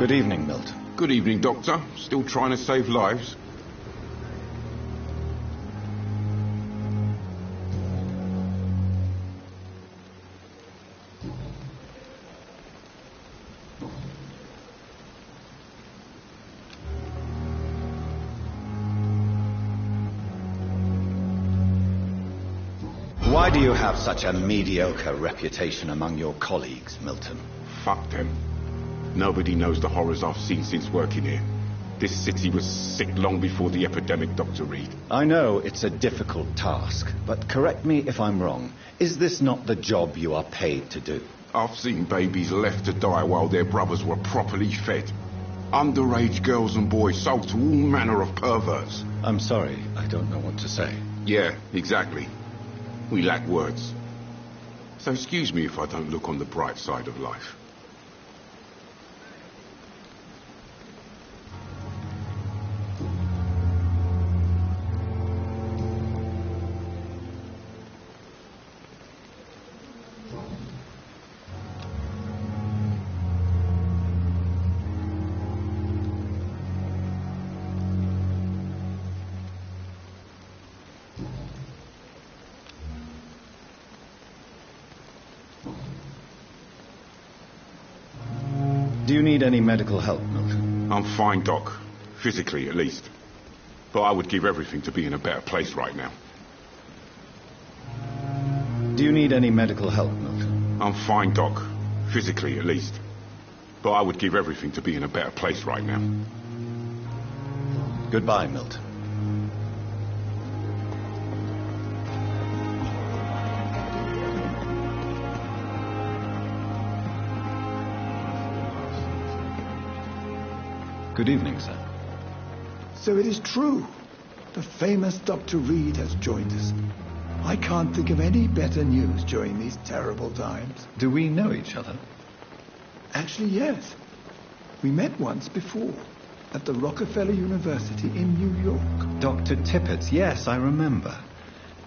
Good evening, Milton. Good evening, Doctor. Still trying to save lives? Why do you have such a mediocre reputation among your colleagues, Milton? Fuck them. Nobody knows the horrors I've seen since working here. This city was sick long before the epidemic, Dr. Reed. I know it's a difficult task, but correct me if I'm wrong. Is this not the job you are paid to do? I've seen babies left to die while their brothers were properly fed. Underage girls and boys sold to all manner of perverts. I'm sorry, I don't know what to say. Yeah, exactly. We lack words. So excuse me if I don't look on the bright side of life. Do you need any medical help, Milton? I'm fine, Doc. Physically, at least. But I would give everything to be in a better place right now. Do you need any medical help, Milton? I'm fine, Doc. Physically, at least. But I would give everything to be in a better place right now. Goodbye, Milton. Good evening, sir. So it is true. The famous Dr. Reed has joined us. I can't think of any better news during these terrible times. Do we know each other? Actually, yes. We met once before, at the Rockefeller University in New York. Dr. Tippett's, yes, I remember.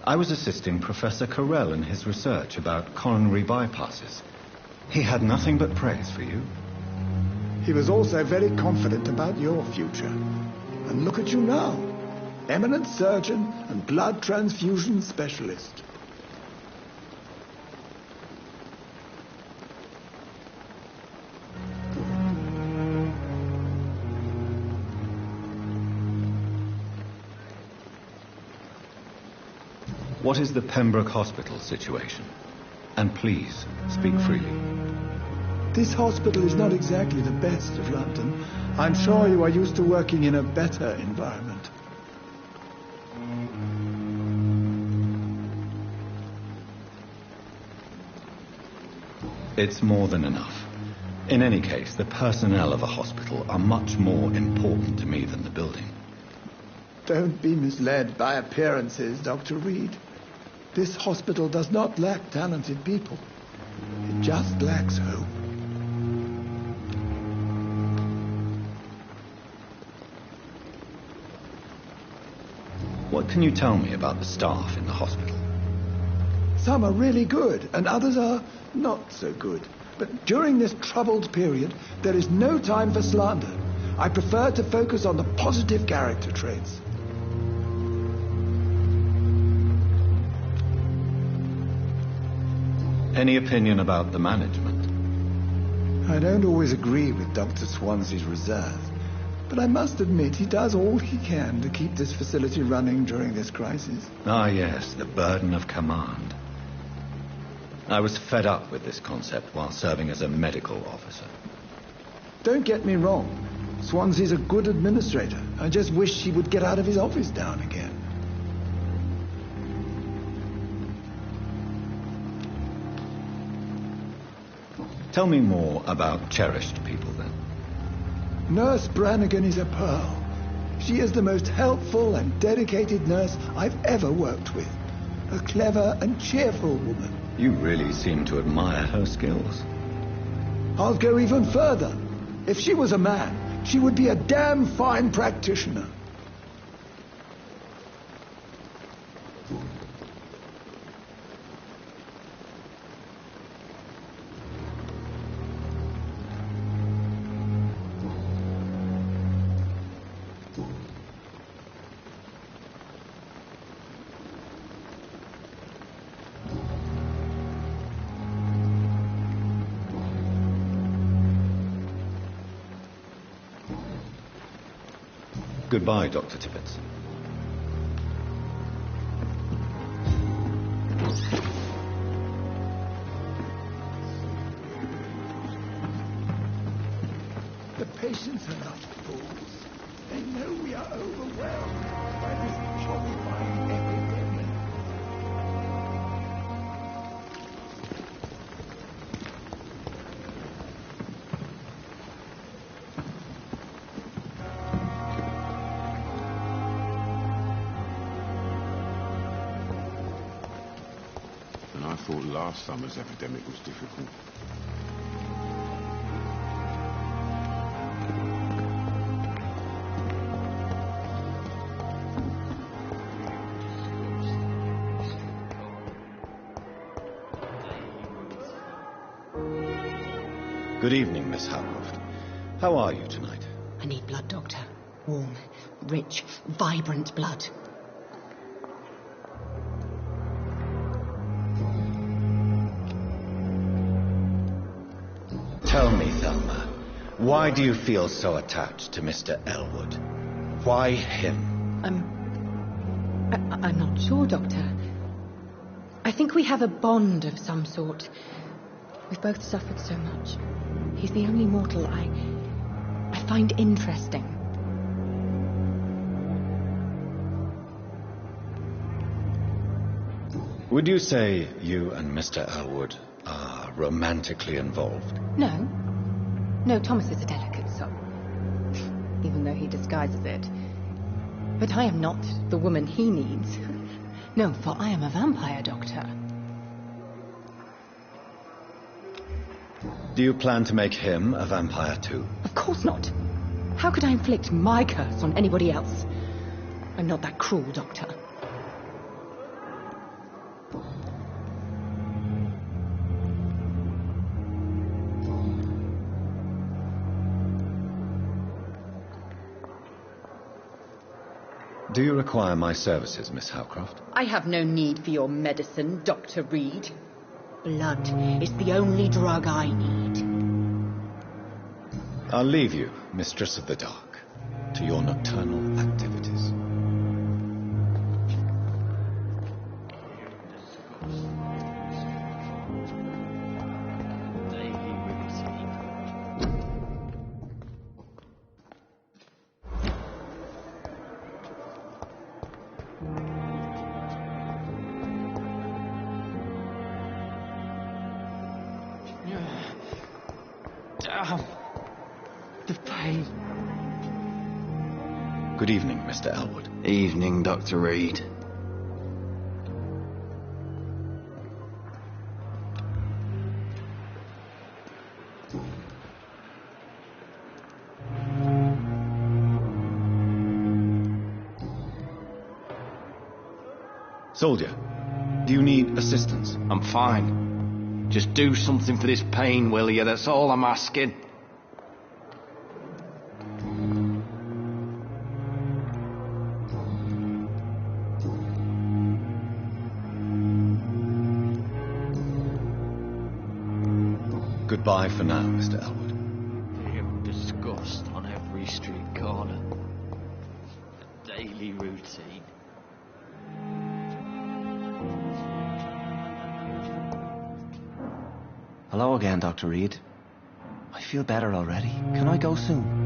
I was assisting Professor Carell in his research about coronary bypasses. He had nothing but praise for you. He was also very confident about your future. And look at you now. Eminent surgeon and blood transfusion specialist. What is the Pembroke Hospital situation? And please, speak freely. This hospital is not exactly the best of London. I'm sure you are used to working in a better environment. It's more than enough. In any case, the personnel of a hospital are much more important to me than the building. Don't be misled by appearances, Dr. Reed. This hospital does not lack talented people. It just lacks hope. What can you tell me about the staff in the hospital? Some are really good, and others are not so good. But during this troubled period, there is no time for slander. I prefer to focus on the positive character traits. Any opinion about the management? I don't always agree with Dr. Swansea's reserve, but I must admit he does all he can to keep this facility running during this crisis. Ah, yes, the burden of command. I was fed up with this concept while serving as a medical officer. Don't get me wrong. Swansea's a good administrator. I just wish he would get out of his office down again. Tell me more about cherished people, then. Nurse Brannigan is a pearl. She is the most helpful and dedicated nurse I've ever worked with. A clever and cheerful woman. You really seem to admire her skills. I'll go even further. If she was a man, she would be a damn fine practitioner. Goodbye, Dr. Tibbets. The patients are not fools. They know we are overwhelmed by this horrifying epidemic. And I thought last summer's epidemic was difficult. Good evening, Miss Howcroft. How are you tonight? I need blood, Doctor. Warm, rich, vibrant blood. Tell me, Thelma, why do you feel so attached to Mr. Elwood? Why him? I'm not sure, Doctor. I think we have a bond of some sort. We've both suffered so much. He's the only mortal I find interesting. Would you say you and Mr. Elwood are romantically involved? No. No, Thomas is a delicate soul. Even though he disguises it. But I am not the woman he needs. No, for I am a vampire, Doctor. Do you plan to make him a vampire too? Of course not. How could I inflict my curse on anybody else? I'm not that cruel, Doctor. Do you require my services, Miss Howcroft? I have no need for your medicine, Dr. Reed. Blood is the only drug I need. I'll leave you, Mistress of the Dark, to your nocturnal activities. The pain. Good evening, Mr. Elwood. Evening, Dr. Reed. Soldier, do you need assistance? I'm fine. Just do something for this pain, will you? That's all I'm asking. Goodbye for now, Mr. Elwood. Damn disgust on every street corner. A daily routine. Hello again, Dr. Reed. I feel better already. Can I go soon?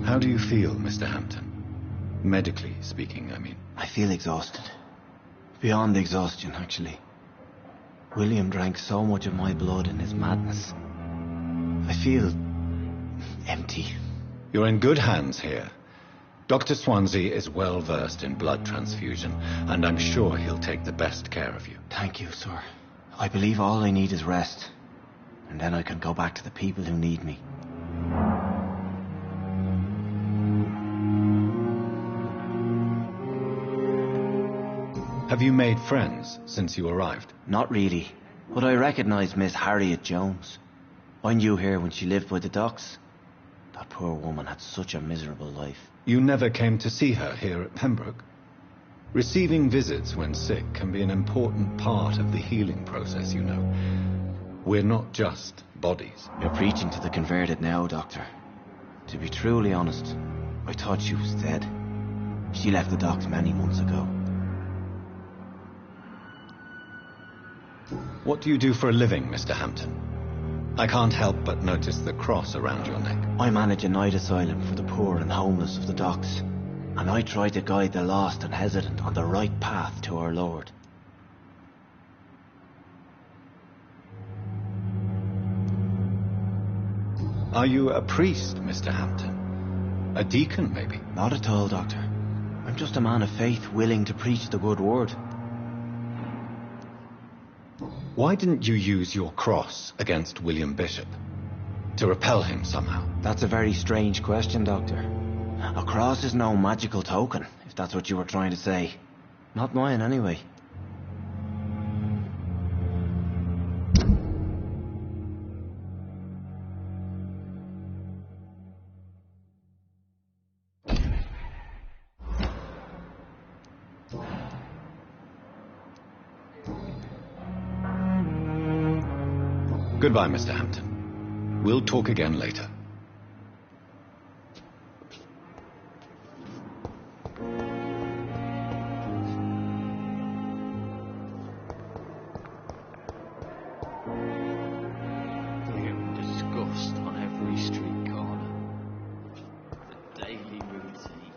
How do you feel, Mr. Hampton? Medically speaking, I mean. I feel exhausted. Beyond exhaustion, actually. William drank so much of my blood in his madness. I feel empty. You're in good hands here. Dr. Swansea is well versed in blood transfusion, and I'm sure he'll take the best care of you. Thank you, sir. I believe all I need is rest. And then I can go back to the people who need me. Have you made friends since you arrived? Not really, but I recognise Miss Harriet Jones. I knew her when she lived by the docks. That poor woman had such a miserable life. You never came to see her here at Pembroke? Receiving visits when sick can be an important part of the healing process, you know. We're not just bodies. You're preaching to the converted now, Doctor. To be truly honest, I thought she was dead. She left the docks many months ago. What do you do for a living, Mr. Hampton? I can't help but notice the cross around your neck. I manage a night asylum for the poor and homeless of the docks, and I try to guide the lost and hesitant on the right path to our Lord. Are you a priest, Mr. Hampton? A deacon, maybe? Not at all, Doctor. I'm just a man of faith willing to preach the good word. Why didn't you use your cross against William Bishop? To repel him somehow? That's a very strange question, Doctor. A cross is no magical token, if that's what you were trying to say. Not mine, anyway. Goodbye, Mr. Hampton. We'll talk again later. Disgust on every street corner. The daily routine.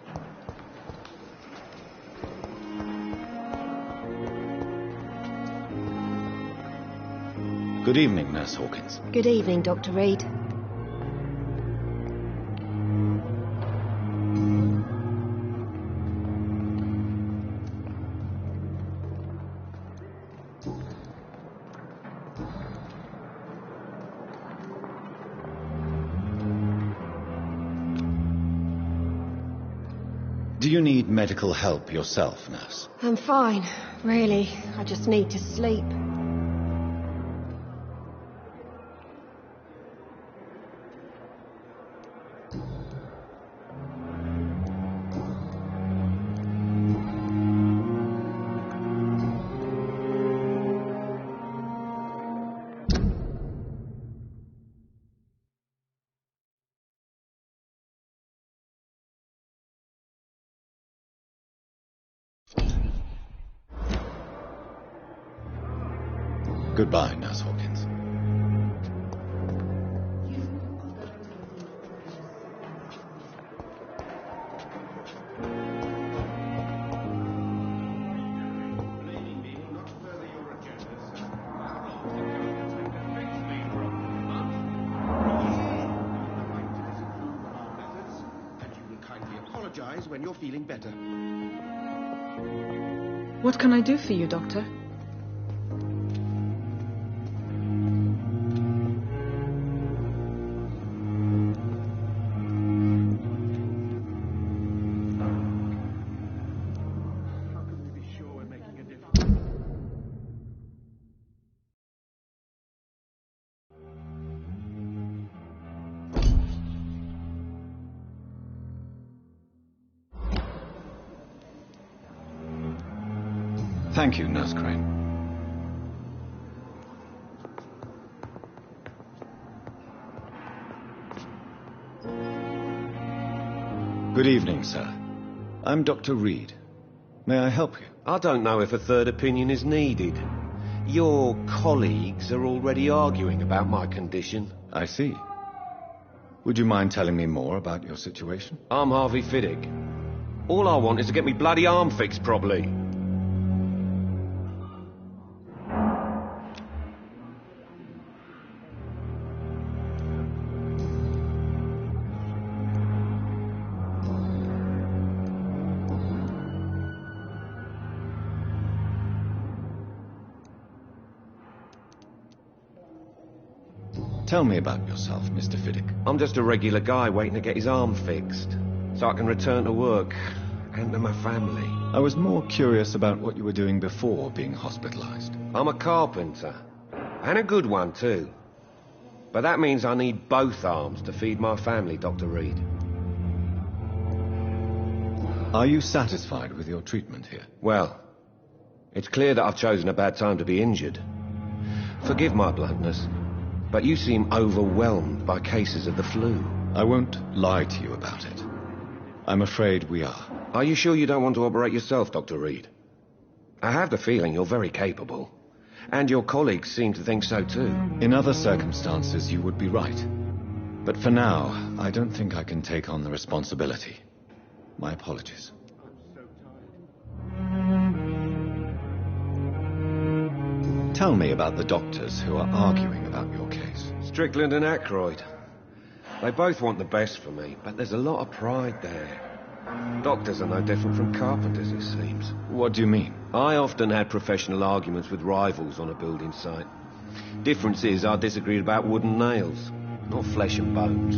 Good evening, Nurse Hawkins. Good evening, Dr. Reed. Do you need medical help yourself, nurse? I'm fine, really. I just need to sleep. Goodbye, Nurse Hawkins. When you're feeling better. What can I do for you, Doctor? How can we be sure we're making a difference? Thank you, Nurse Crane. Good evening, sir. I'm Dr. Reed. May I help you? I don't know if a third opinion is needed. Your colleagues are already arguing about my condition. I see. Would you mind telling me more about your situation? I'm Harvey Fiddick. All I want is to get me bloody arm fixed properly. Tell me about yourself, Mr. Fiddick. I'm just a regular guy waiting to get his arm fixed, so I can return to work and to my family. I was more curious about what you were doing before being hospitalized. I'm a carpenter, and a good one too. But that means I need both arms to feed my family, Dr. Reed. Are you satisfied with your treatment here? Well, it's clear that I've chosen a bad time to be injured. Forgive my bluntness, but you seem overwhelmed by cases of the flu. I won't lie to you about it. I'm afraid we are. Are you sure you don't want to operate yourself, Dr. Reed? I have the feeling you're very capable. And your colleagues seem to think so too. In other circumstances, you would be right. But for now, I don't think I can take on the responsibility. My apologies. Tell me about the doctors who are arguing about your case. Strickland and Ackroyd. They both want the best for me, but there's a lot of pride there. Doctors are no different from carpenters, it seems. What do you mean? I often had professional arguments with rivals on a building site. Difference is I disagreed about wooden nails, not flesh and bones.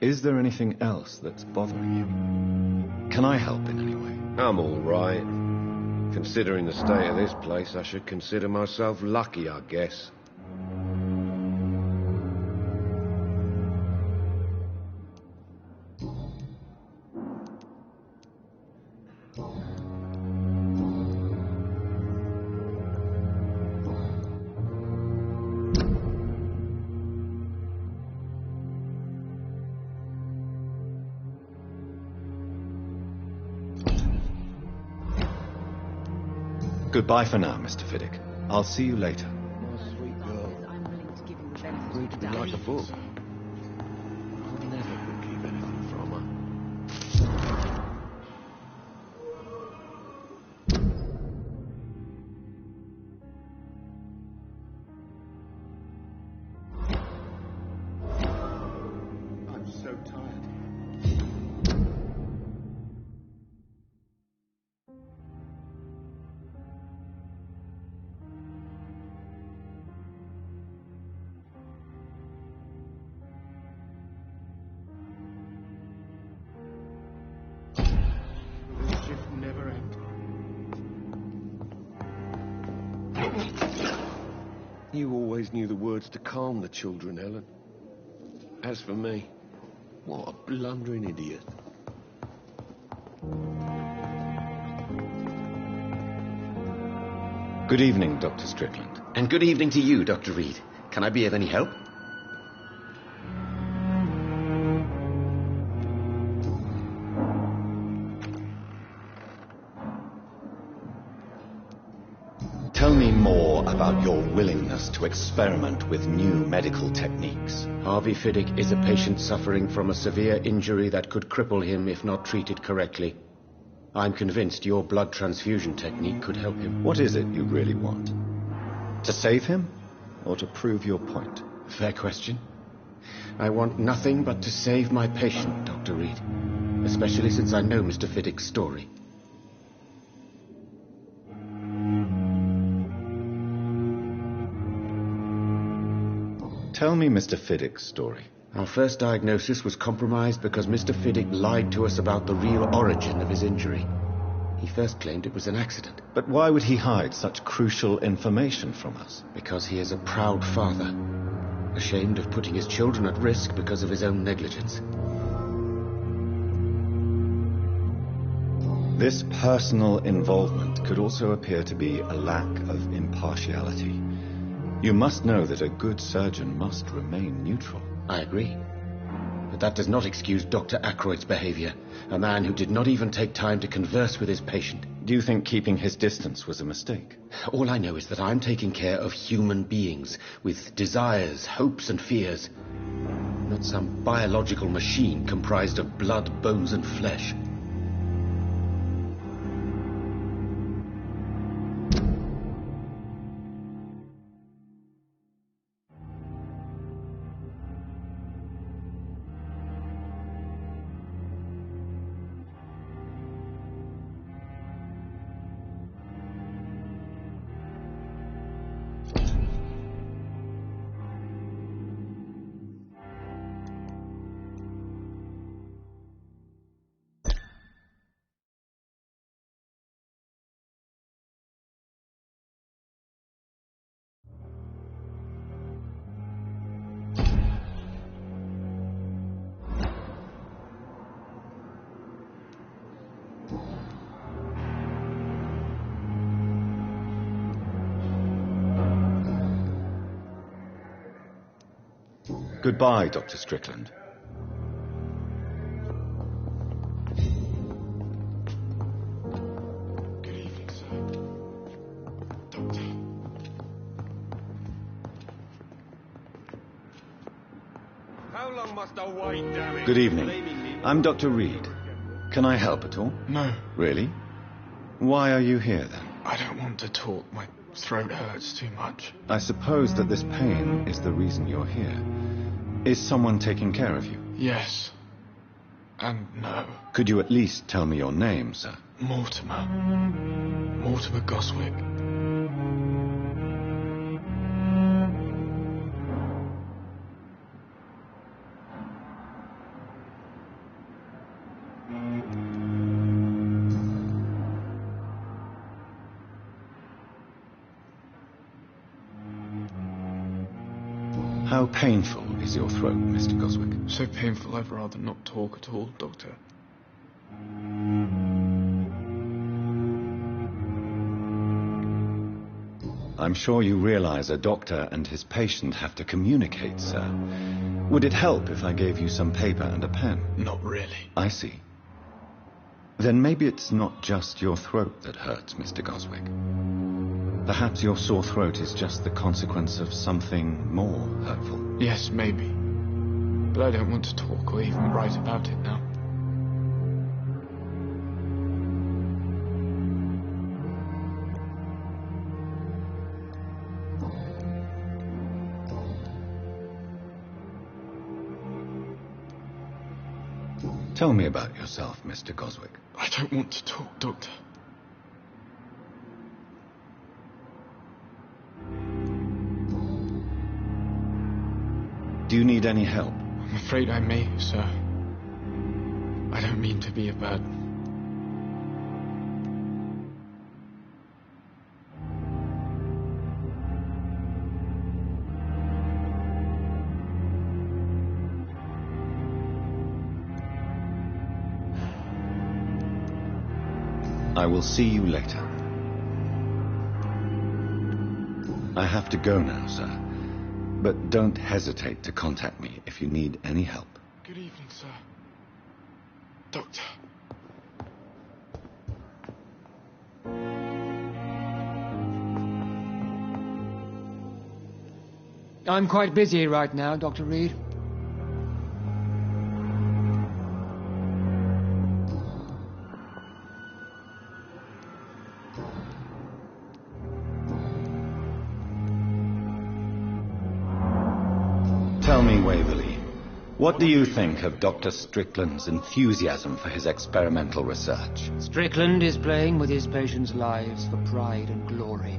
Is there anything else that's bothering you? Can I help in any way? I'm all right. Considering the state of this place, I should consider myself lucky, I guess. Goodbye for now, Mr. Fiddick. I'll see you later. My sweet girl. I'm willing to give you the benefit Read of to the me doubt. like a book. I never could keep anything from her. I'm so tired. The shift never ends. You always knew the words to calm the children, Helen. As for me, what a blundering idiot. Good evening, Dr. Strickland. And good evening to you, Dr. Reed. Can I be of any help? Tell me more about your willingness to experiment with new medical techniques. Harvey Fiddick is a patient suffering from a severe injury that could cripple him if not treated correctly. I'm convinced your blood transfusion technique could help him. What is it you really want? To save him, or to prove your point? Fair question. I want nothing but to save my patient, Dr. Reed. Especially since I know Mr. Fiddick's story. Tell me Mr. Fiddick's story. Our first diagnosis was compromised because Mr. Fiddick lied to us about the real origin of his injury. He first claimed it was an accident. But why would he hide such crucial information from us? Because he is a proud father, ashamed of putting his children at risk because of his own negligence. This personal involvement could also appear to be a lack of impartiality. You must know that a good surgeon must remain neutral. I agree. But that does not excuse Dr. Ackroyd's behavior, a man who did not even take time to converse with his patient. Do you think keeping his distance was a mistake? All I know is that I'm taking care of human beings with desires, hopes, and fears. Not some biological machine comprised of blood, bones, and flesh. Goodbye, Dr. Strickland. Good evening, sir. Doctor. How long must I wait, damn it? Good evening. I'm Dr. Reed. Can I help at all? No, Really? Why are you here, then? I don't want to talk. My throat hurts too much. I suppose that this pain is the reason you're here. Is someone taking care of you? Yes. And no. Could you at least tell me your name, sir? Mortimer. Mortimer Goswick. How painful is your throat, Mr. Goswick? So painful I'd rather not talk at all, Doctor. I'm sure you realize a doctor and his patient have to communicate, sir. Would it help if I gave you some paper and a pen? Not really. I see. Then maybe it's not just your throat that hurts, Mr. Goswick. Perhaps your sore throat is just the consequence of something more hurtful. Yes, maybe. But I don't want to talk or even write about it now. Tell me about yourself, Mr. Goswick. I don't want to talk, Doctor. Do you need any help? I'm afraid I may, sir. I don't mean to be a bad... I will see you later. I have to go now, sir. But don't hesitate to contact me if you need any help. Good evening, sir. Doctor. I'm quite busy right now, Dr. Reed. Tell me, Waverley, what do you think of Dr. Strickland's enthusiasm for his experimental research? Strickland is playing with his patients' lives for pride and glory.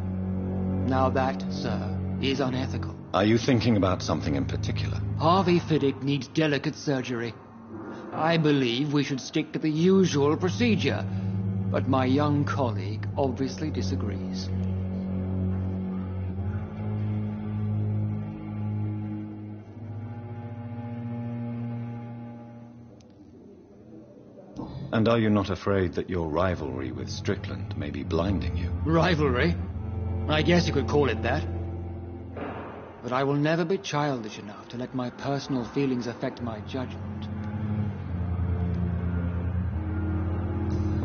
Now that, sir, is unethical. Are you thinking about something in particular? Harvey Fiddick needs delicate surgery. I believe we should stick to the usual procedure, but my young colleague obviously disagrees. And are you not afraid that your rivalry with Strickland may be blinding you? Rivalry? I guess you could call it that. But I will never be childish enough to let my personal feelings affect my judgment.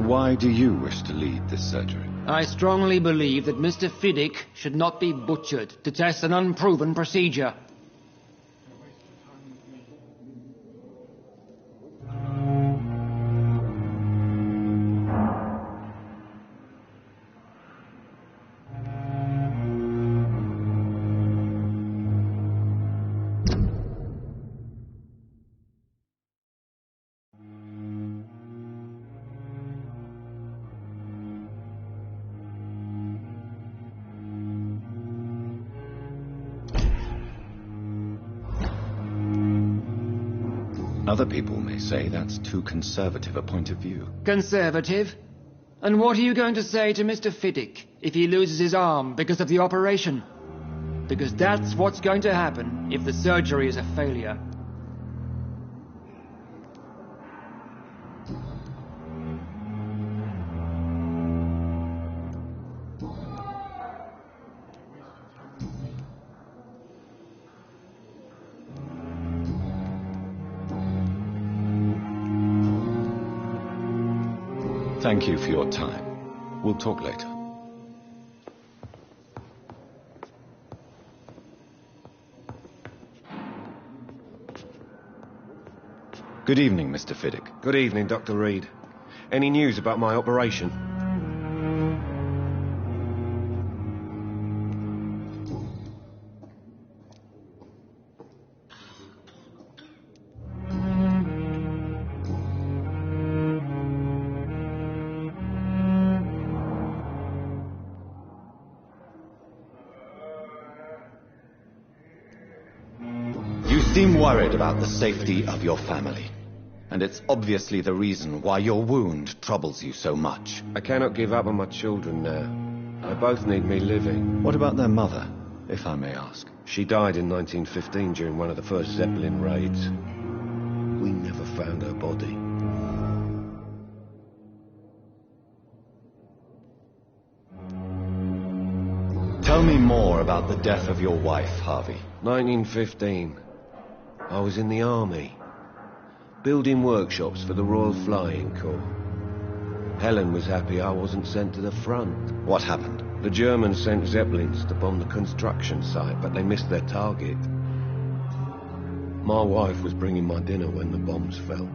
Why do you wish to lead this surgery? I strongly believe that Mr. Fiddick should not be butchered to test an unproven procedure. Other people may say that's too conservative a point of view. Conservative? And what are you going to say to Mr. Fiddick if he loses his arm because of the operation? Because that's what's going to happen if the surgery is a failure. Thank you for your time. We'll talk later. Good evening, Mr. Fiddick. Good evening, Dr. Reed. Any news about my operation? You seem worried about the safety of your family. And it's obviously the reason why your wound troubles you so much. I cannot give up on my children now. They both need me living. What about their mother, if I may ask? She died in 1915 during one of the first Zeppelin raids. We never found her body. Tell me more about the death of your wife, Harvey. 1915. I was in the army, building workshops for the Royal Flying Corps. Helen was happy I wasn't sent to the front. What happened? The Germans sent Zeppelins to bomb the construction site, but they missed their target. My wife was bringing my dinner when the bombs fell.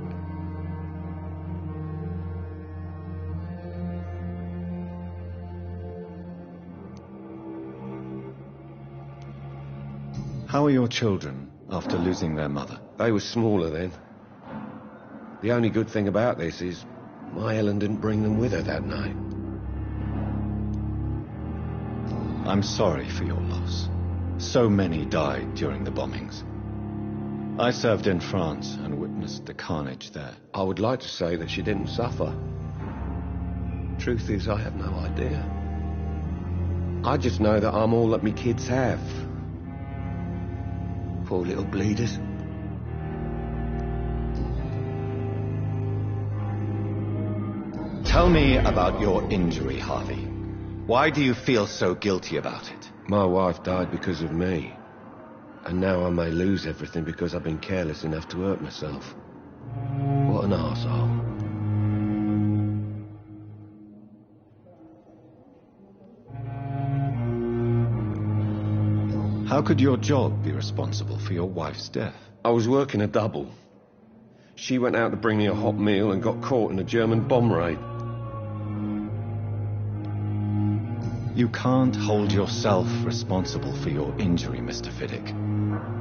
How are your children after losing their mother? They were smaller then. The only good thing about this is my Helen didn't bring them with her that night. I'm sorry for your loss. So many died during the bombings. I served in France and witnessed the carnage there. I would like to say that she didn't suffer. Truth is, I have no idea. I just know that I'm all that me kids have. Poor little bleeders. Tell me about your injury, Harvey. Why do you feel so guilty about it? My wife died because of me. And now I may lose everything because I've been careless enough to hurt myself. What an arsehole. How could your job be responsible for your wife's death? I was working a double. She went out to bring me a hot meal and got caught in a German bomb raid. You can't hold yourself responsible for your injury, Mr. Fiddick,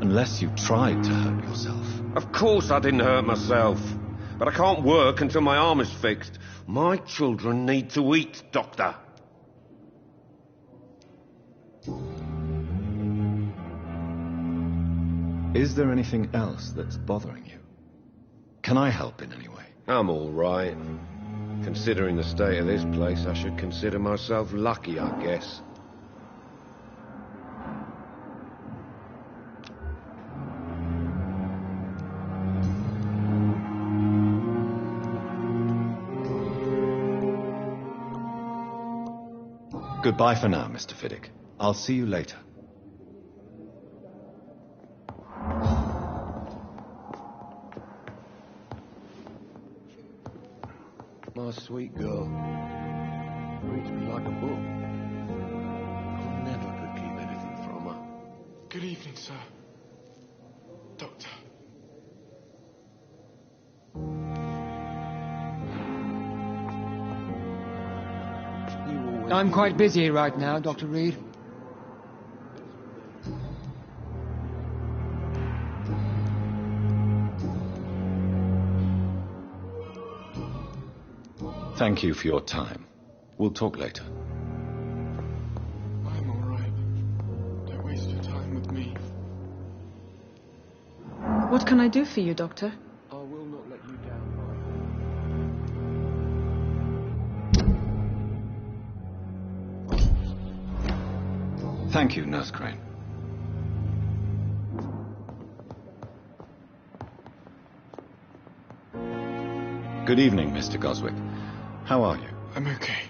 unless you tried to hurt yourself. Of course I didn't hurt myself, but I can't work until my arm is fixed. My children need to eat, Doctor. Is there anything else that's bothering you? Can I help in any way? I'm all right. Considering the state of this place, I should consider myself lucky, I guess. Goodbye for now, Mr. Fiddick. I'll see you later. My sweet girl. Reads me like a book. I never could keep anything from her. Good evening, sir. Doctor. I'm quite busy right now, Dr. Reed. Thank you for your time. We'll talk later. I'm all right. Don't waste your time with me. What can I do for you, Doctor? I will not let you down, Thank you, Nurse Crane. Good evening, Mr. Goswick. How are you? I'm okay.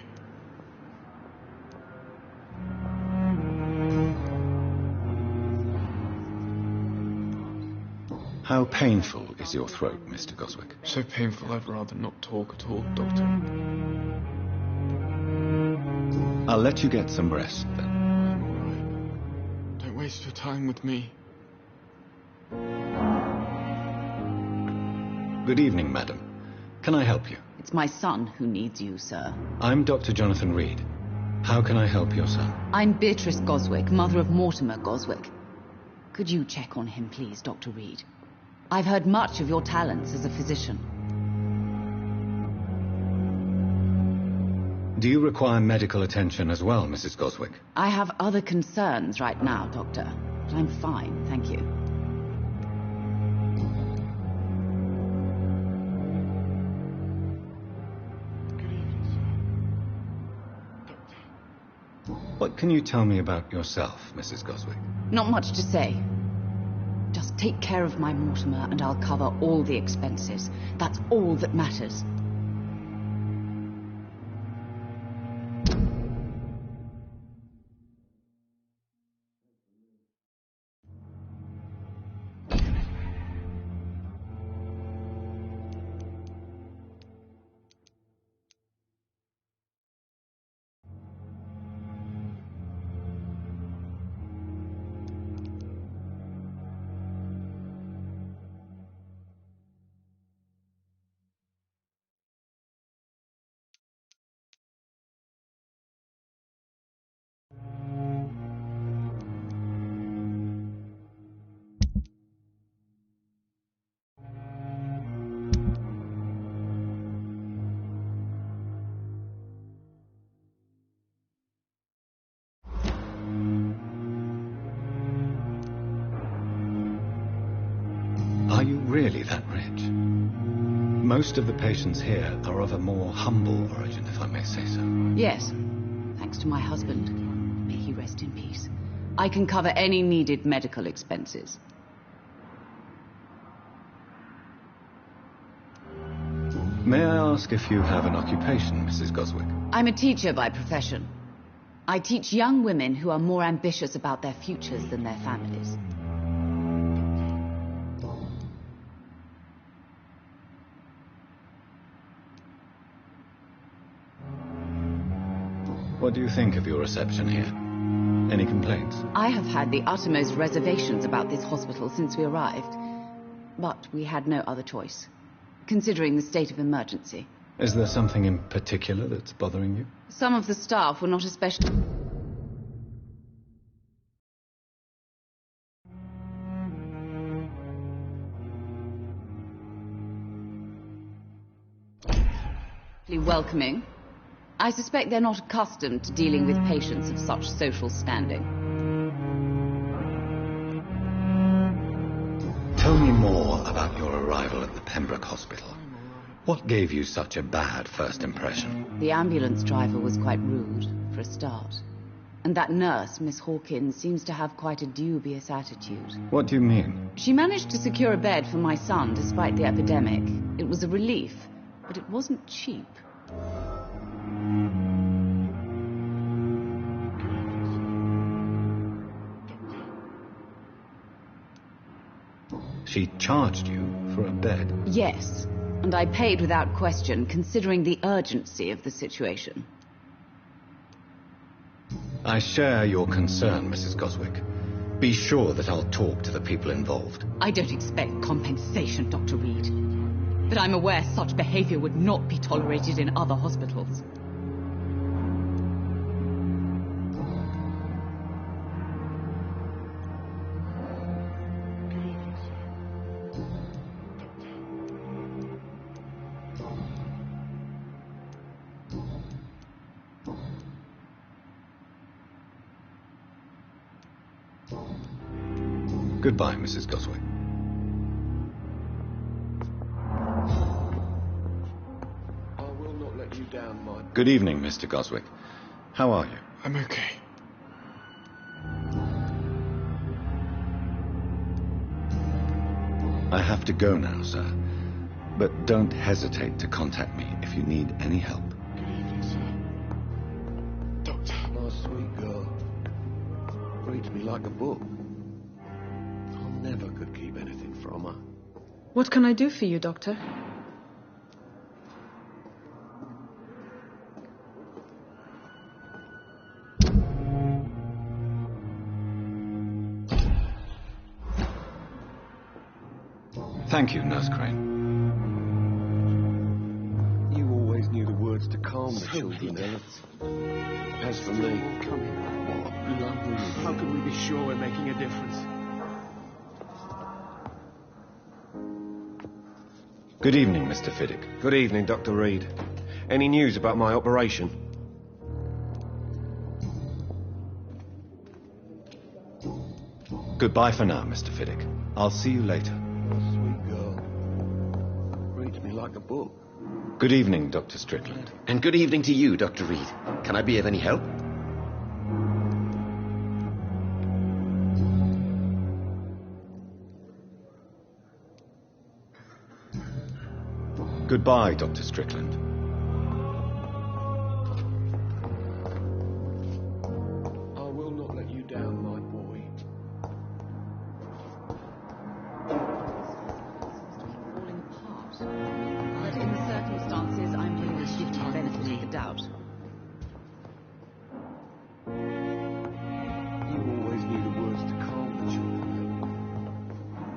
How painful is your throat, Mr. Goswick? So painful I'd rather not talk at all, Doctor. I'll let you get some rest, then. I'm all right. Don't waste your time with me. Good evening, madam. Can I help you? It's my son who needs you, sir. I'm Dr. Jonathan Reed. How can I help your son? I'm Beatrice Goswick, mother of Mortimer Goswick. Could you check on him, please, Dr. Reed? I've heard much of your talents as a physician. Do you require medical attention as well, Mrs. Goswick? I have other concerns right now, Doctor. But I'm fine, thank you. What can you tell me about yourself, Mrs. Goswick? Not much to say. Just take care of my Mortimer and I'll cover all the expenses. That's all that matters. Are you really that rich? Most of the patients here are of a more humble origin, if I may say so. Yes, thanks to my husband. May he rest in peace. I can cover any needed medical expenses. May I ask if you have an occupation, Mrs. Goswick? I'm a teacher by profession. I teach young women who are more ambitious about their futures than their families. What do you think of your reception here? Any complaints? I have had the uttermost reservations about this hospital since we arrived. But we had no other choice, considering the state of emergency. Is there something in particular that's bothering you? Some of the staff were not especially... welcoming. I suspect they're not accustomed to dealing with patients of such social standing. Tell me more about your arrival at the Pembroke Hospital. What gave you such a bad first impression? The ambulance driver was quite rude, for a start. And that nurse, Miss Hawkins, seems to have quite a dubious attitude. What do you mean? She managed to secure a bed for my son despite the epidemic. It was a relief, but it wasn't cheap. She charged you for a bed? Yes, and I paid without question, considering the urgency of the situation. I share your concern, Mrs. Goswick. Be sure that I'll talk to the people involved. I don't expect compensation, Dr. Reed. But I'm aware such behavior would not be tolerated in other hospitals. Goodbye, Mrs. Goswick. I will not let you down, Mike. Good evening, Mr. Goswick. How are you? I'm okay. I have to go now, sir. But don't hesitate to contact me if you need any help. Good evening, sir. Doctor. Nice, sweet girl. Reads me like a book. I never could keep anything from her. What can I do for you, Doctor? Thank you, Nurse Crane. You always knew the words to calm the children, Ellen. As for me, How can we be sure we're making a difference? Good evening, Mr. Fiddick. Good evening, Dr. Reed. Any news about my operation? Goodbye for now, Mr. Fiddick. I'll see you later. Sweet girl. Reads me like a book. Good evening, Dr. Strickland. And good evening to you, Dr. Reed. Can I be of any help? Goodbye, Dr. Strickland. I will not let you down, my boy. Falling apart. But in the circumstances, I'm willing to give you the benefit of the doubt. You always knew the words to calm the children.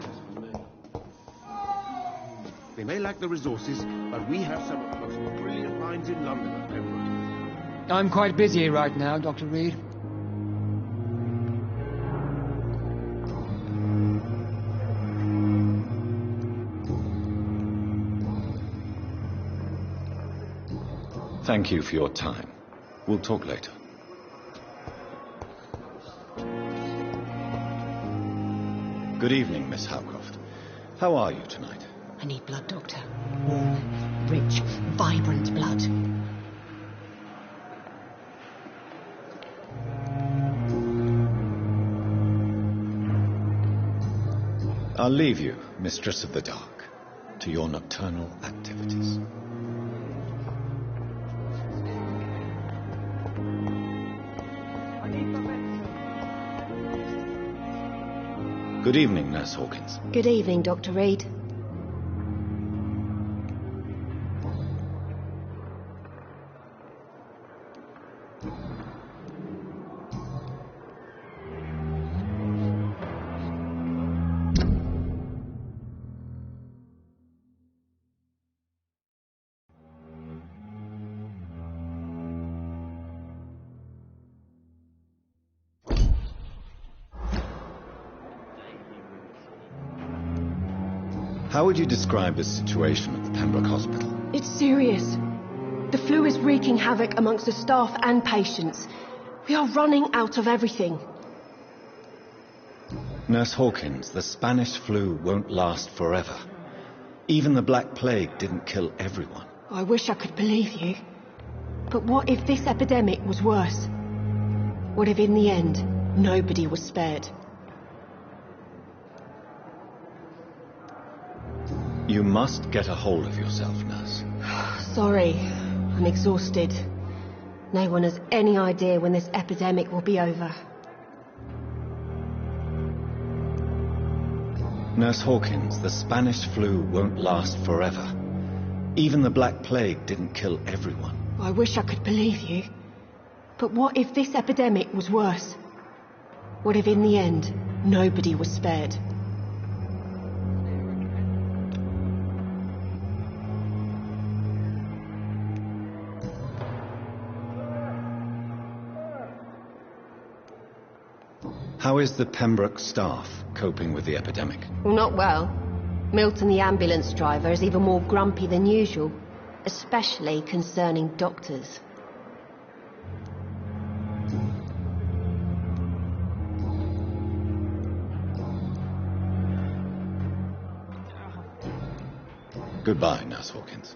As for me. They may lack the resources, but we have some of the most brilliant minds in London at Pembroke. I'm quite busy right now, Dr. Reed. Thank you for your time. We'll talk later. Good evening, Miss Howcroft. How are you tonight? I need blood, Doctor. Warm, rich, vibrant blood. I'll leave you, Mistress of the Dark, to your nocturnal activities. Good evening, Nurse Hawkins. Good evening, Dr. Reed. How would you describe the situation at the Pembroke Hospital? It's serious. The flu is wreaking havoc amongst the staff and patients. We are running out of everything. Nurse Hawkins, the Spanish flu won't last forever. Even the Black Plague didn't kill everyone. I wish I could believe you. But what if this epidemic was worse? What if in the end, nobody was spared? You must get a hold of yourself, nurse. Sorry, I'm exhausted. No one has any idea when this epidemic will be over. Nurse Hawkins, the Spanish flu won't last forever. Even the Black Plague didn't kill everyone. I wish I could believe you. But what if this epidemic was worse? What if in the end, nobody was spared? How is the Pembroke staff coping with the epidemic? Well, not well. Milton, the ambulance driver, is even more grumpy than usual, especially concerning doctors. Goodbye, Nurse Hawkins.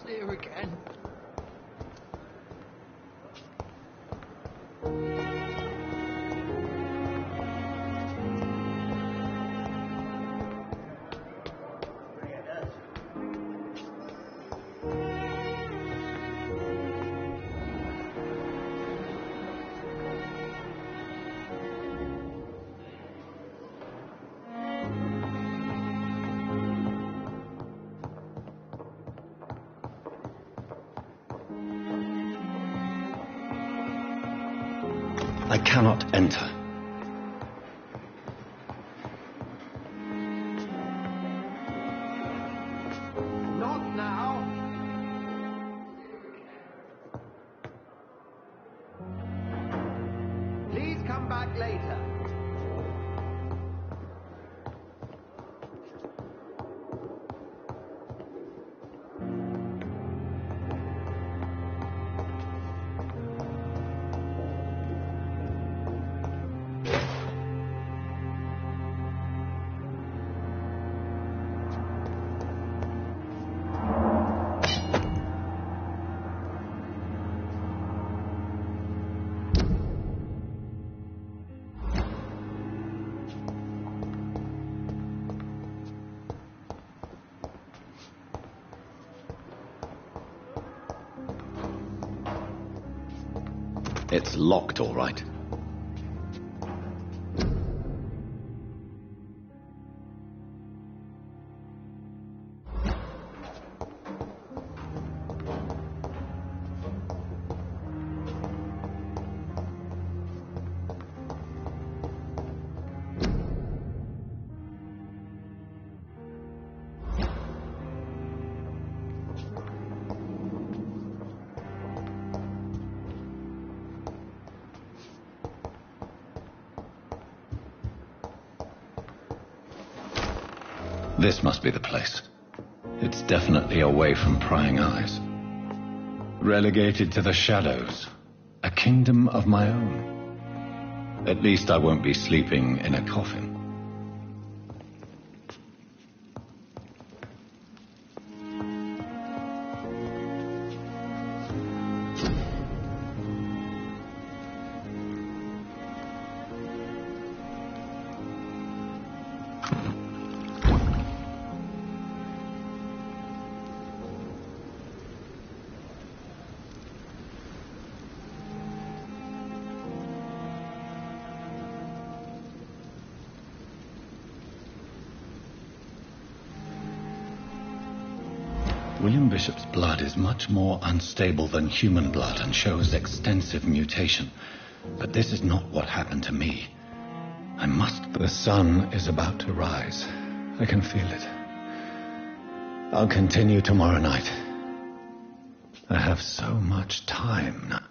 See you again. I cannot enter. Not now. Please come back later. It's locked, all right. This must be the place. It's definitely away from prying eyes. Relegated to the shadows. A kingdom of my own. At least I won't be sleeping in a coffin. William Bishop's blood is much more unstable than human blood and shows extensive mutation. But this is not what happened to me. I must... The sun is about to rise. I can feel it. I'll continue tomorrow night. I have so much time now.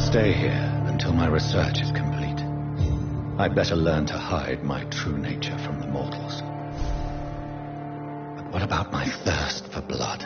stay here until my research is complete. I'd better learn to hide my true nature from the mortals. But what about my thirst for blood?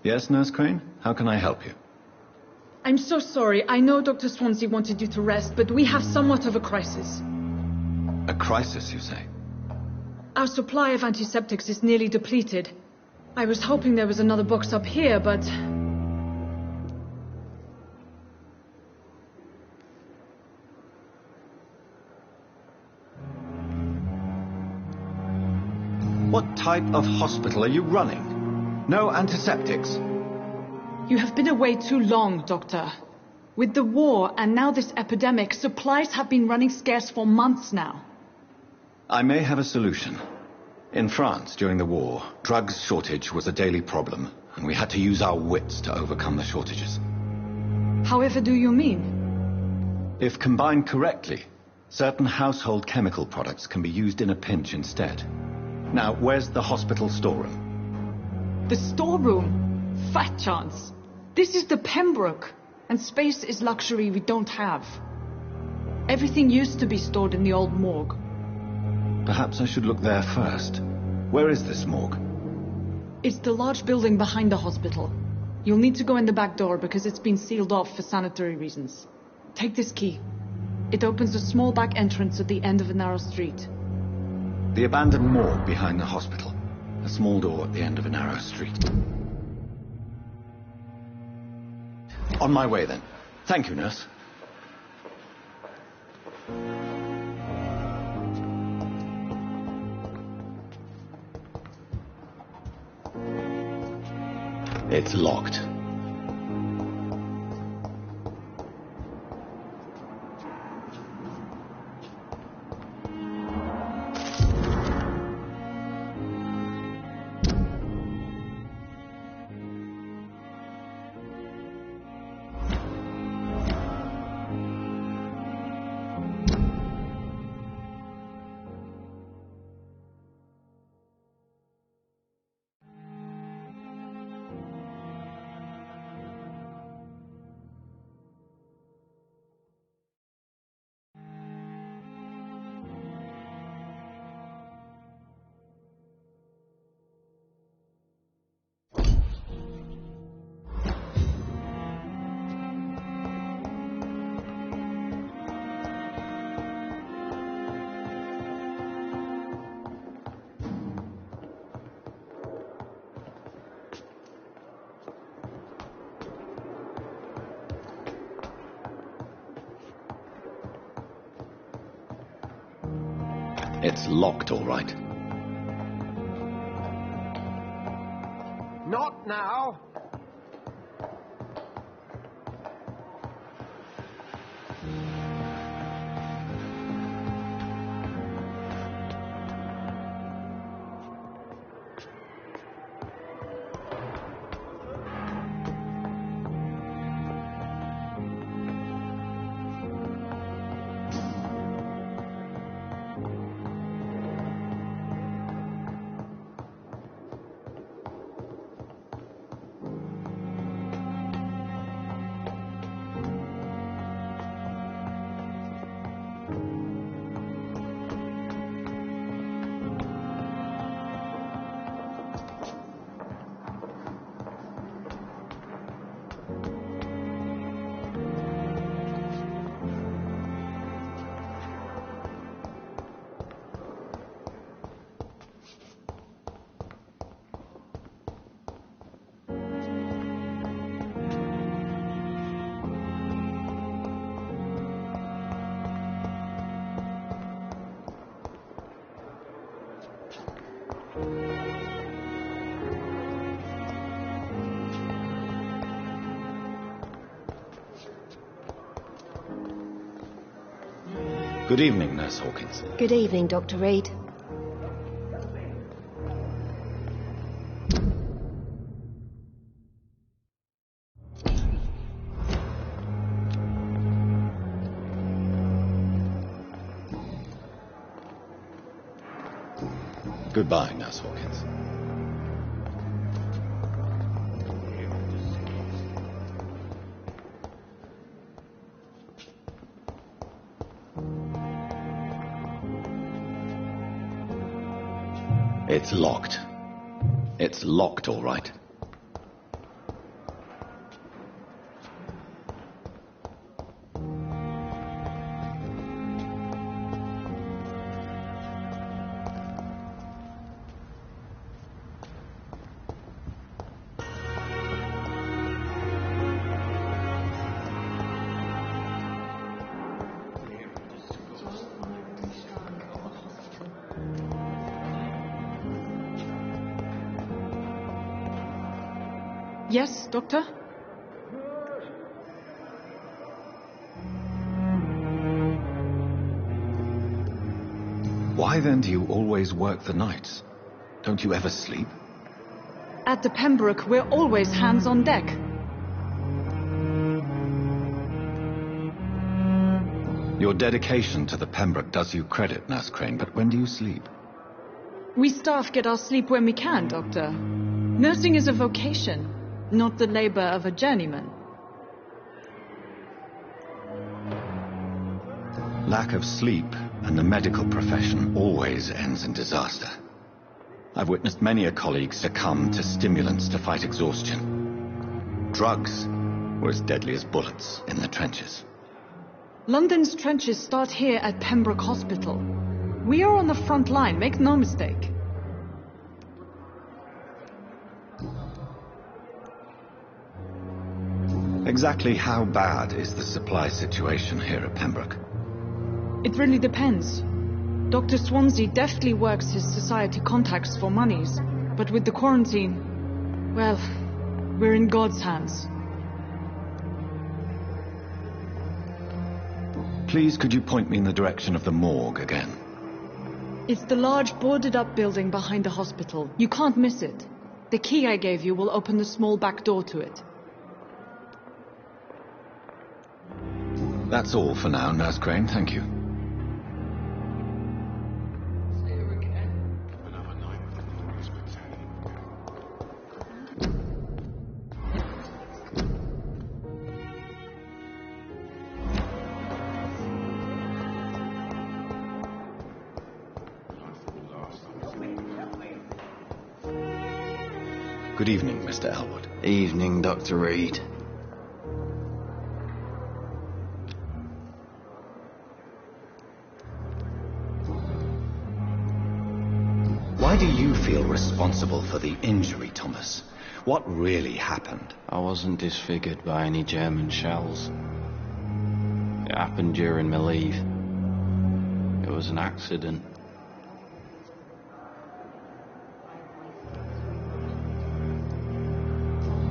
Yes, Nurse Crane? How can I help you? I'm so sorry. I know Dr. Swansea wanted you to rest, but we have somewhat of a crisis. A crisis, you say? Our supply of antiseptics is nearly depleted. I was hoping there was another box up here, but... What type of hospital are you running? No antiseptics? You have been away too long, Doctor. With the war and now this epidemic, supplies have been running scarce for months now. I may have a solution. In France, during the war, drugs shortage was a daily problem, and we had to use our wits to overcome the shortages. However do you mean? If combined correctly, certain household chemical products can be used in a pinch instead. Now, where's the hospital storeroom? The storeroom? Fat chance. This is the Pembroke, and space is luxury we don't have. Everything used to be stored in the old morgue. Perhaps I should look there first. Where is this morgue? It's the large building behind the hospital. You'll need to go in the back door because it's been sealed off for sanitary reasons. Take this key. It opens a small back entrance at the end of a narrow street. The abandoned morgue behind the hospital. A small door at the end of a narrow street. On my way, then. Thank you, nurse. It's locked. It's locked, all right. Not now. Good evening, Nurse Hawkins. Good evening, Dr. Reed. Goodbye, Nurse Hawkins. It's locked. It's locked, all right. Yes, Doctor? Why then do you always work the nights? Don't you ever sleep? At the Pembroke, we're always hands on deck. Your dedication to the Pembroke does you credit, Nurse Crane, but when do you sleep? We staff get our sleep when we can, Doctor. Nursing is a vocation, not the labor of a journeyman. Lack of sleep and the medical profession always ends in disaster. I've witnessed many a colleague succumb to stimulants to fight exhaustion. Drugs were as deadly as bullets in the trenches. London's trenches start here at Pembroke Hospital. We are on the front line, make no mistake. Exactly how bad is the supply situation here at Pembroke? It really depends. Dr. Swansea deftly works his society contacts for monies, but with the quarantine, well, we're in God's hands. Please, could you point me in the direction of the morgue again? It's the large boarded-up building behind the hospital. You can't miss it. The key I gave you will open the small back door to it. That's all for now, Nurse Crane. Thank you. Good evening, Mr. Elwood. Evening, Dr. Reed. Why do you feel responsible for the injury, Thomas? What really happened? I wasn't disfigured by any German shells. It happened during my leave. It was an accident.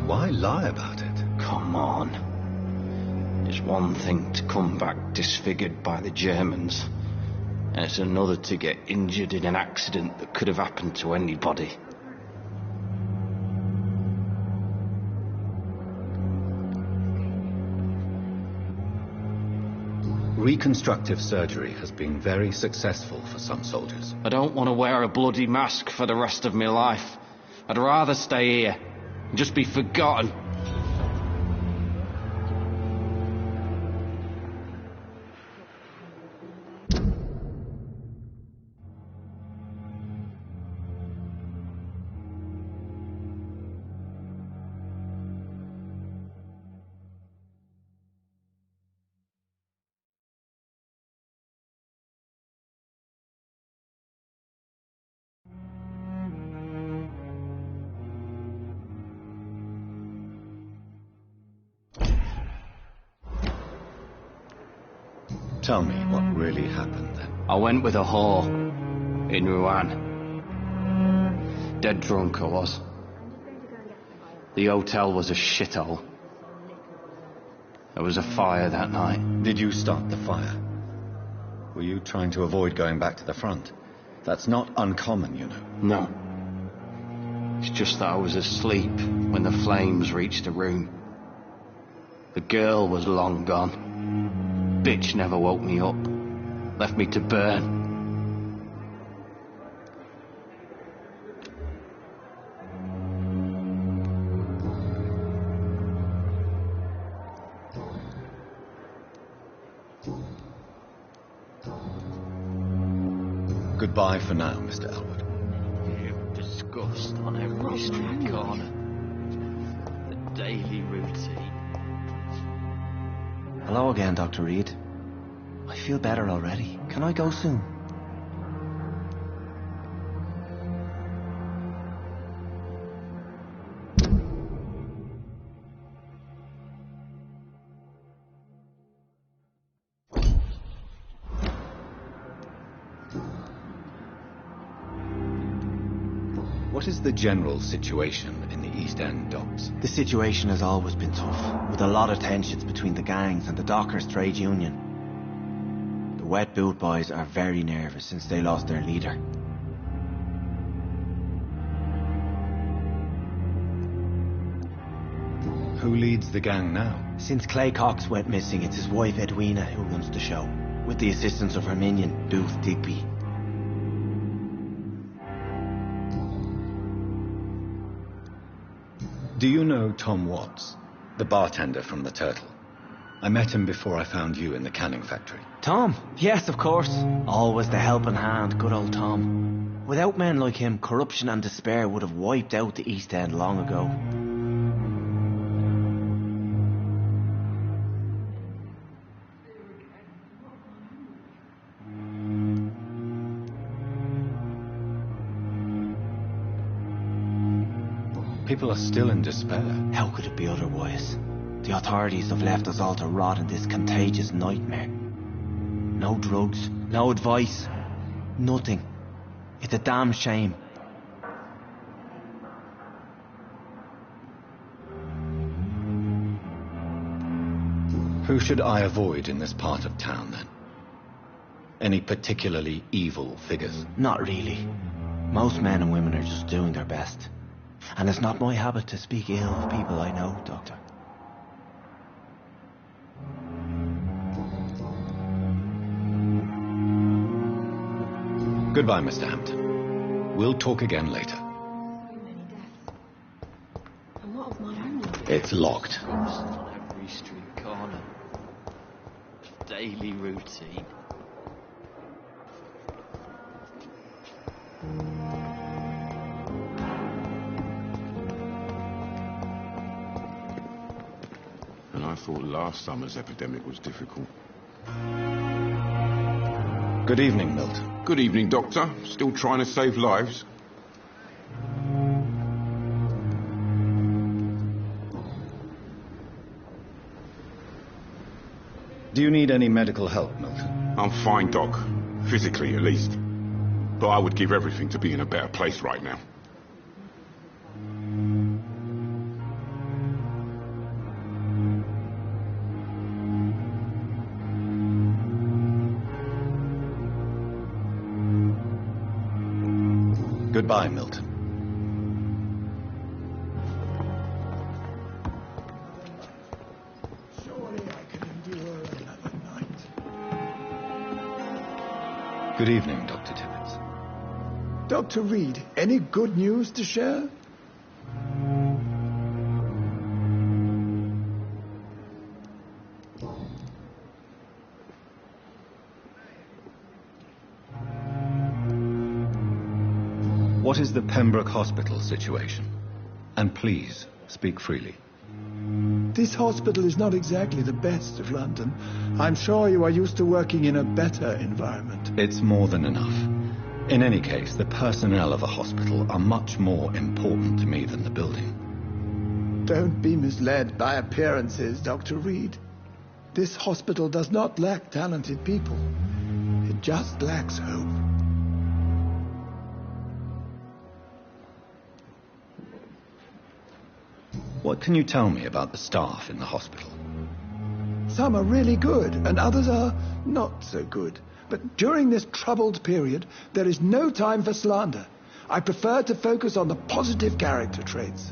Why lie about it? Come on. It's one thing to come back disfigured by the Germans, and it's another to get injured in an accident that could have happened to anybody. Reconstructive surgery has been very successful for some soldiers. I don't want to wear a bloody mask for the rest of my life. I'd rather stay here and just be forgotten. Tell me what really happened then. I went with a whore in Rouen. Dead drunk I was. The hotel was a shithole. There was a fire that night. Did you start the fire? Were you trying to avoid going back to the front? That's not uncommon, you know. No. It's just that I was asleep when the flames reached the room. The girl was long gone. Bitch never woke me up. Left me to burn. Goodbye for now, Mr. Elwood. You disgust on every street corner. The daily routine. Hello again, Dr. Reed. I feel better already. Can I go soon? What is the general situation in the East End docks? The situation has always been tough, with a lot of tensions between the gangs and the Dockers' trade union. The Wet Boot Boys are very nervous since they lost their leader. Who leads the gang now? Since Clay Cox went missing, it's his wife Edwina who runs the show, with the assistance of her minion, Booth Digby. Do you know Tom Watts, the bartender from the Turtle? I met him before I found you in the canning factory. Tom? Yes, of course. Always the helping hand, good old Tom. Without men like him, corruption and despair would have wiped out the East End long ago. People are still in despair. How could it be otherwise? The authorities have left us all to rot in this contagious nightmare. No drugs, no advice, nothing. It's a damn shame. Who should I avoid in this part of town, then? Any particularly evil figures? Not really. Most men and women are just doing their best. And it's not my habit to speak ill of people I know, Doctor. Goodbye, Mr. Hampton. We'll talk again later. And what of my own life? It's locked. On every street corner. Daily routine. And I thought last summer's epidemic was difficult. Good evening, Milton. Good evening, Doctor. Still trying to save lives? Do you need any medical help, Milton? I'm fine, Doc. Physically, at least. But I would give everything to be in a better place right now. Goodbye, Milton. Surely I can endure another night. Good evening, Dr. Tibbets. Dr. Reed, any good news to share? What is the Pembroke Hospital situation? And please, speak freely. This hospital is not exactly the best of London. I'm sure you are used to working in a better environment. It's more than enough. In any case, the personnel of a hospital are much more important to me than the building. Don't be misled by appearances, Dr. Reed. This hospital does not lack talented people. It just lacks hope. What can you tell me about the staff in the hospital? Some are really good, and others are not so good. But during this troubled period, there is no time for slander. I prefer to focus on the positive character traits.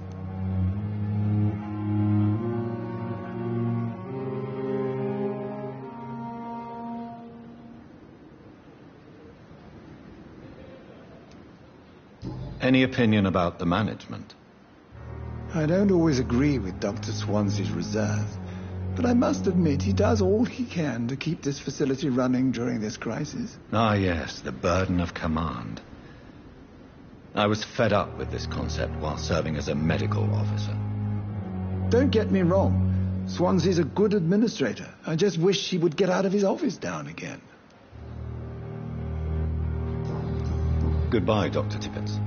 Any opinion about the management? I don't always agree with Dr. Swansea's reserve, but I must admit he does all he can to keep this facility running during this crisis. Ah, yes, the burden of command. I was fed up with this concept while serving as a medical officer. Don't get me wrong. Swansea's a good administrator. I just wish he would get out of his office now and again. Goodbye, Dr. Tippett.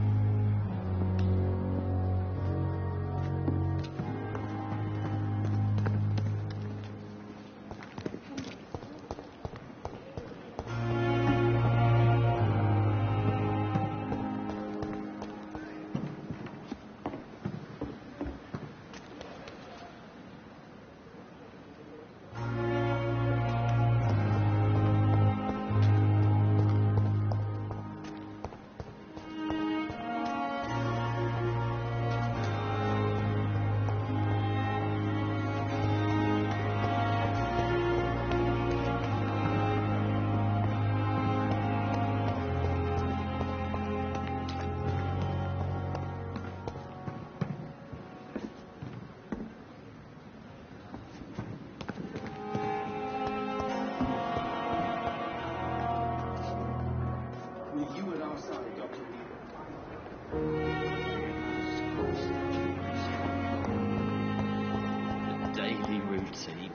Daily routine.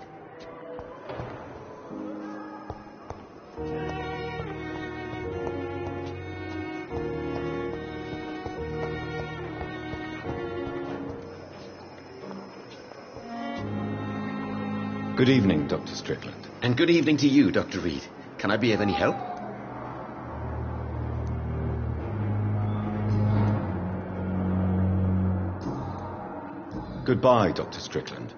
Good evening, Dr. Strickland. And good evening to you, Dr. Reed. Can I be of any help? Goodbye, Dr. Strickland.